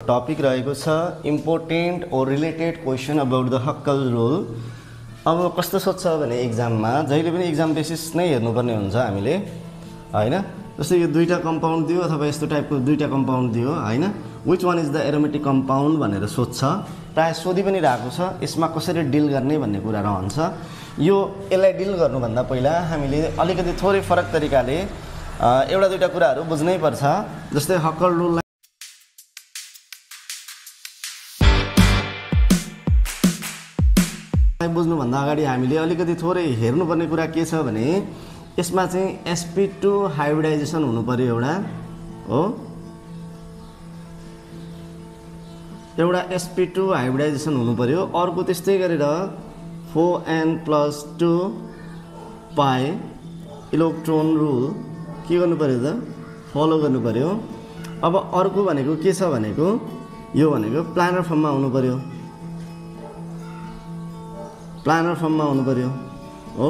Topic रहेको छ important और related question about the हक्कल rule. अब कस्तो सोध्छ भने एक्जाममा जहिले पनि एक्जाम बेसिस नै हेर्नुपर्ने हुन्छ हामीले हैन। जस्तै यो दुईटा कम्पाउन्ड दियो अथवा यस्तो टाइपको दुईटा कम्पाउन्ड दियो हैन, which one is the aromatic compound भनेर सोध्छ। प्राय सोधि पनि रहेको छ, यसमा कसरी डिल गर्ने भन्ने कुरा रहन्छ। यो यसलाई डिल गर्नुभन्दा पहिला हामीले अलिकति थोरै फरक तरिकाले एउटा दुईटा कुराहरू बुझ्नै पर्छ। जस्तै हक्कल रुल बुझ्नुभन्दा अगाडि हामीले अलिकति थोरै हेर्नुपर्ने कुरा के छ भने यसमा चाहिँ sp2 हाइब्रिडाइजेसन हुनु पर्यो एउटा हो, एउटा sp2 हाइब्रिडाइजेसन हुनु पर्यो। अर्को त्यस्तै गरेर 4n+2 पाई इलेक्ट्रोन रुल के गर्नु पर्यो त फलो गर्नु पर्यो। अब अर्को भनेको के छ भनेको यो भनेको प्लानर फर्ममा हुनु पर्यो, प्लानर फर्ममा हुनु पर्यो हो,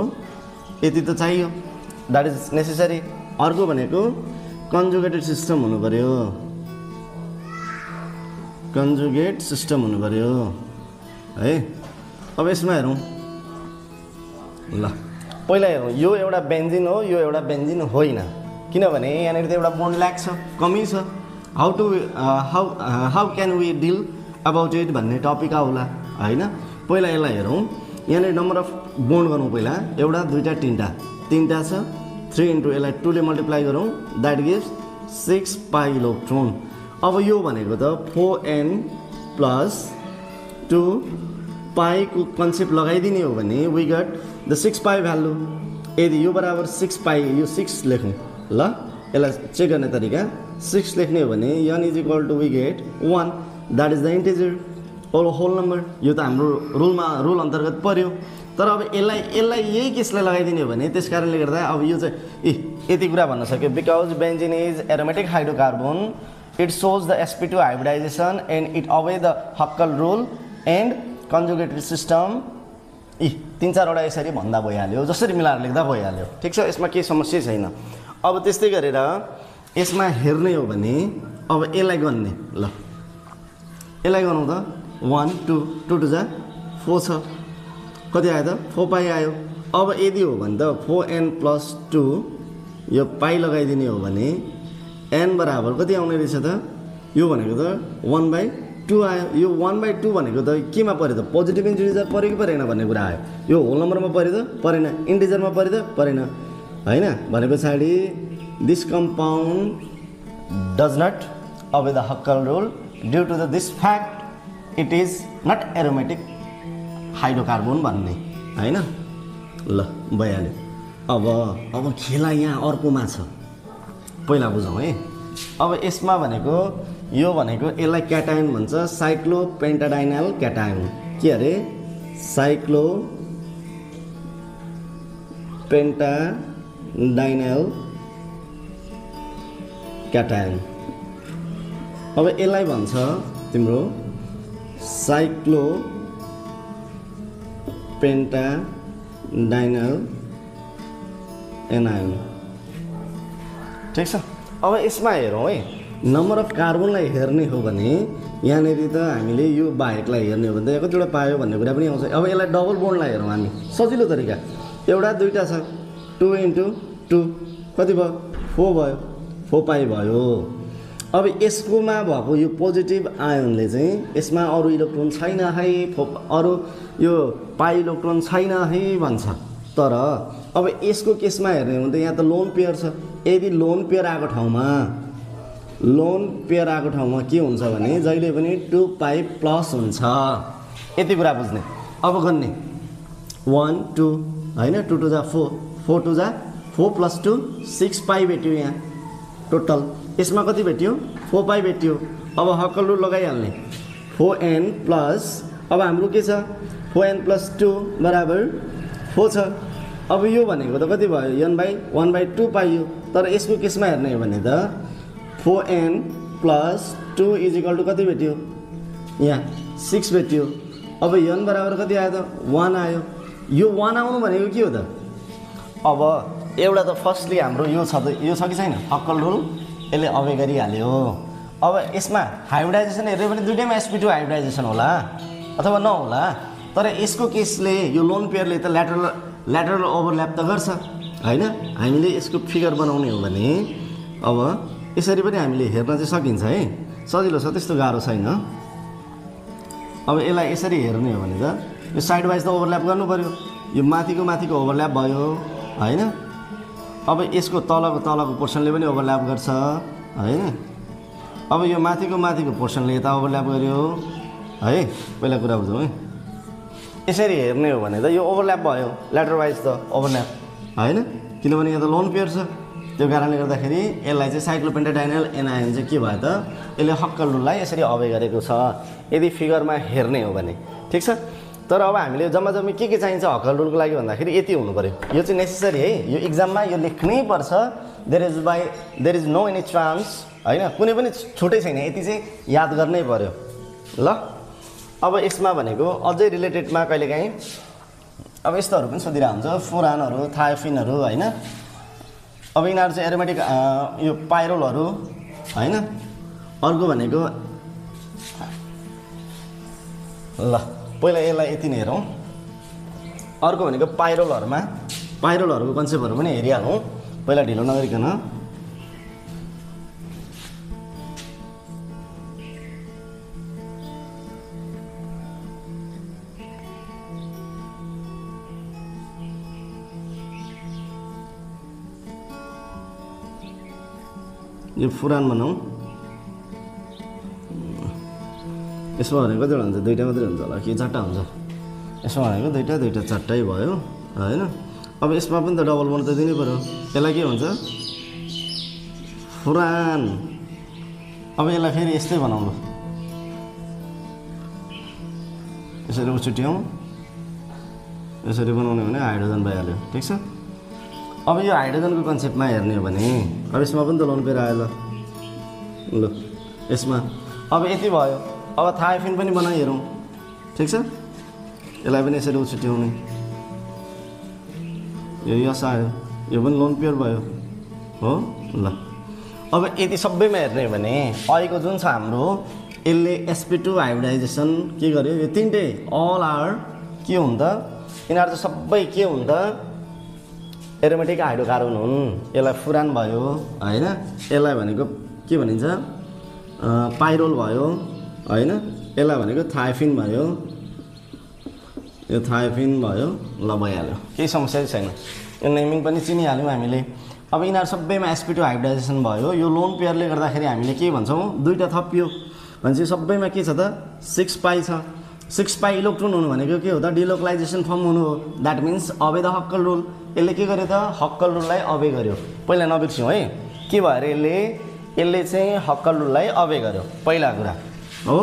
यति त चाहियो, द्याट इज नेसेसरी। अर्को भनेको कन्जुगेटेड सिस्टम हुनु पर्यो, कन्जुगेट सिस्टम हुनु पर्यो है। अब यसमा हेरौँ ल, पहिला हेरौँ यो एउटा बेन्जिन हो, यो एउटा बेन्जिन होइन, किनभने यहाँनिर त एउटा बोन्ड ल्याक छ, कमी छ। How can we deal about it भन्ने टपिक आउला हैन। पहिला यसलाई हेरौँ, यहाँनिर नम्बर अफ बोन्ड गरौँ पहिला, एउटा दुईटा तिनटा छ, 3 इन्टु यसलाई 2 ले मल्टिप्लाई गरौँ, द्याट गिभ्स 6 पाई इलेक्ट्रोन। अब यो भनेको त 4n+2 पाईको कन्सेप्ट लगाइदिने हो भने we got the 6 pi value. यदि यो बराबर 6 पाई, यो 6 लेखौँ ल, यसलाई चेक गर्ने तरिका 6 लेख्ने हो भने n is equal to we get 1, that is the integer or whole number. यो त हाम्रो रुल अन्तर्गत पर्यो। तर अब यसलाई यही केसलाई लगाइदिने हो भने त्यस कारणले गर्दा अब यो चाहिँ यति कुरा भन्न सक्यो, because benzene is aromatic hydrocarbon, it shows the sp2 hybridisation and it अवे the हक्कल rule and conjugated system. तीन चारवटा यसरी भन्दा भइहाल्यो, जसरी मिलाएर लेख्दा भइहाल्यो, ठिक छ, यसमा केही समस्या छैन। अब त्यस्तै गरेर यसमा हेर्ने हो भने अब यसलाई गर्ने ल, यसलाई गरौँ त 1 2 2 2 जा 4 छ, कति आयो त 4 पाई आयो। अब यदि हो भने त 4n+2 यो पाई लगाइदिने हो भने n बराबर कति आउने रहेछ त, यो भनेको त 1/2 आयो। यो 1/2 भनेको त केमा पऱ्यो त, पोजिटिभ इन्टिजर पऱ्यो कि परेन भन्ने कुरा आयो। यो होल नम्बरमा पऱ्यो त परेन, इन्टिजरमा पऱ्यो त परेन हैन। भने पछाडि this compound does not obey the हक्कल rule due to the this fact it is not aromatic hydrocarbon भन्ने हैन। ल भइहाल्यो। अब खेला यहाँ अर्कोमा छ, पहिला बुझौँ है। अब यसमा भनेको यो भनेको यसलाई क्याटायन भन्छ, साइक्लोपेन्टाडाइनल क्याटायन। के अरे साइक्लोपेन्टाडाइनल क्याटायन। अब यसलाई भन्छ तिम्रो साइक्लोपेन्टाडाइनल एनायन, ठिक छ। अब यसमा हेरौँ है, नम्बर अफ कार्बनलाई हेर्ने हो भने यहाँनिर त हामीले यो बाहेकलाई हेर्ने हो भने त कतिवटा पायो भन्ने कुरा पनि आउँछ। अब यसलाई डबल बोन्डलाई हेरौँ हामी, सजिलो तरिका, एउटा दुईटा छ, 2 इन्टु 2 कति भयो 4 भयो, 4 पाई भयो। अब यसकोमा भएको यो पोजिटिभ आयोनले चाहिँ यसमा अरू इलेक्ट्रोन छैन है, अरू यो पाई इलेक्ट्रोन छैन है भन्छ। तर अब यसको केसमा हेर्ने हो भने त यहाँ त लोन पेयर छ। यदि लोन पेयर आएको ठाउँमा के हुन्छ भने जहिले पनि 2 पाई प्लस हुन्छ, यति कुरा बुझ्ने। अब गर्ने 1 2 हैन, 2 2 जा 4, 4 2 जा 4 + 2 6 पाई भेट्यो यहाँ टोटल। यसमा कति भेट्यो 4 पाई भेट्यो। अब हक्कल रुल लगाइहाल्ने 4n प्लस, अब हाम्रो के छ 4n+2 बराबर 4 छ। अब यो भनेको त कति भयो n/1/2 पाइयो। तर यसको केसमा हेर्ने हो भने त 4n+2 इज इक्वल टु कति भेट्यो, यहाँ 6 भेट्यो। अब n बराबर कति आयो त 1 आयो। यो 1 आउनु भनेको के हो त, अब एउटा त फर्स्टली हाम्रो यो छ कि छैन हक्कल रुल, यसले अवे गरिहाल्यो। अब यसमा हाइब्रिडाइजेसन हेर्यो भने दुईटैमा sp2 हाइब्रिडाइजेसन होला अथवा नहोला तर यसको केसले यो लोन पेयरले त ल्याटरल ओभरल्याप त गर्छ हैन हामीले यसको फिगर बनाउने हो भने अब यसरी पनि हामीले हेर्न चाहिँ सकिन्छ है सजिलो छ त्यस्तो गाह्रो छैन अब यसलाई यसरी हेर्ने हो भने त यो साइड वाइज त ओभरल्याप गर्नु पर्यो यो माथिको ओभरल्याप भयो हैन अब यसको तलको पोर्सनले पनि ओभरल्याप गर्छ हैन अब यो माथिको पोर्सनले यता ओभरल्याप गर्यो है पहिला कुरा बुझौँ है यसरी हेर्ने हो भने त यो ओभरल्याप भयो ल्याटर वाइज त ओभरल्याप हैन किनभने यहाँ त लोन पेयर छ त्यो कारणले गर्दाखेरि यसलाई चाहिँ साइक्लोपेन्टाडाइनल एनायन चाहिँ के भयो त यसले हक्कल रुललाई यसरी अबे गरेको छ यदि फिगरमा हेर्ने हो भने ठीक छ तर अब हामीले जम्मी के चाहिन्छ हक्कल रुलको लागि भन्दाखेरि यति हुनु पर्यो यो चाहिँ नेसेसरी है यो एक्जाममा यो लेख्नै पर्छ there is no any chance हैन कुनै पनि छुटै छैन यति चाहिँ याद गर्नै पर्यो ल अब यसमा भनेको अझै रिलेटेडमा कहिलेकाहीँ अब यस्तोहरू पनि सोधिरहेको हुन्छ फुरानहरू थायोफिनहरू हैन अब यिनीहरू चाहिँ एरोमेटिक यो पाइरोलहरू हैन अर्को भनेको ल पहिला यसलाई यति नै हेरौँ अर्को भनेको पाइरोलहरूको कन्सेप्टहरू पनि हेरिहालौँ पहिला ढिलो नगरिकन यो फुरान भनौँ यसमा भनेको कतिवटा हुन्छ दुईटा मात्रै हुन्छ होला कि चारवटा हुन्छ यसमा भनेको दुईटा चारवटै भयो हैन अब यसमा पनि त डबल बोन्ड त दिनै पर्यो यसलाई के हुन्छ फुरान अब यसलाई फेरि यस्तै बनाउनु यसरी उछुट्याउँ यसरी बनाउने भने हाइड्रोजन भइहाल्यो ठिक छ अब यो हाइड्रोजनको कन्सेप्टमा हेर्ने हो भने अब यसमा पनि त लोन पेयर आयो ल यसमा अब यति भयो अब थायोफिन पनि बनाइ हेरौँ ठिक छ यसलाई पनि यसरी उछुट्याउने यो यस आयो यो पनि लोन पेयर भयो हो ल अब यति सबैमा हेर्ने हो भने अहिलेको जुन छ हाम्रो यसले sp2 हाइब्रिडाइजेसन के गर्यो यो तीनटै अल आर के हुन् त यिनीहरू चाहिँ सबै के हुन् त एरोमेटिक हाइड्रोकार्बन हुन् यसलाई फुरान भयो हैन यसलाई भनेको के भनिन्छ पाइरोल भयो हैन यसलाई भनेको थायोफिन भयो यो थायोफिन भयो ल भइहाल्यो केही समस्या छैन यो नेमिङ पनि चिनिहाल्यौँ हामीले अब यिनीहरू सबैमा sp2 हाइब्रिडाइजेसन भयो यो लोन पेयरले गर्दाखेरि हामीले के भन्छौँ दुईटा थपियो भनेपछि सबैमा के छ त 6 पाई छ 6 पाई इलेक्ट्रोन हुनु भनेको के हो त डिलोकलाइजेसन फर्म हुनु हो द्याट मिन्स अबे द हक्कल रुल यसले के गर्यो त हक्कल रुललाई अबे गर्यो पहिला नबिर्स्यौँ है के भएर यसले चाहिँ हक्कल रुललाई अबे गर्यो पहिला कुरा हो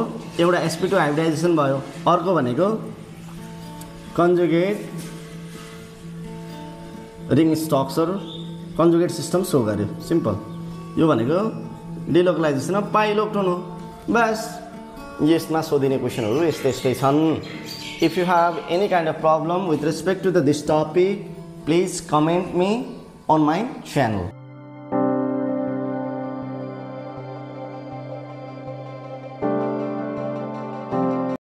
एउटा sp2 हाइब्रिडाइजेसन भयो अर्को भनेको conjugate ring structure conjugate system so गर्यो सिम्पल यो भनेको डिलोकलाइजेसन अफ पाई इलेक्ट्रोन हो बस यसमा सोधिने क्वेसनहरू यस्तै छन् if you have any kind of problem with respect to this topic please comment me on my channel.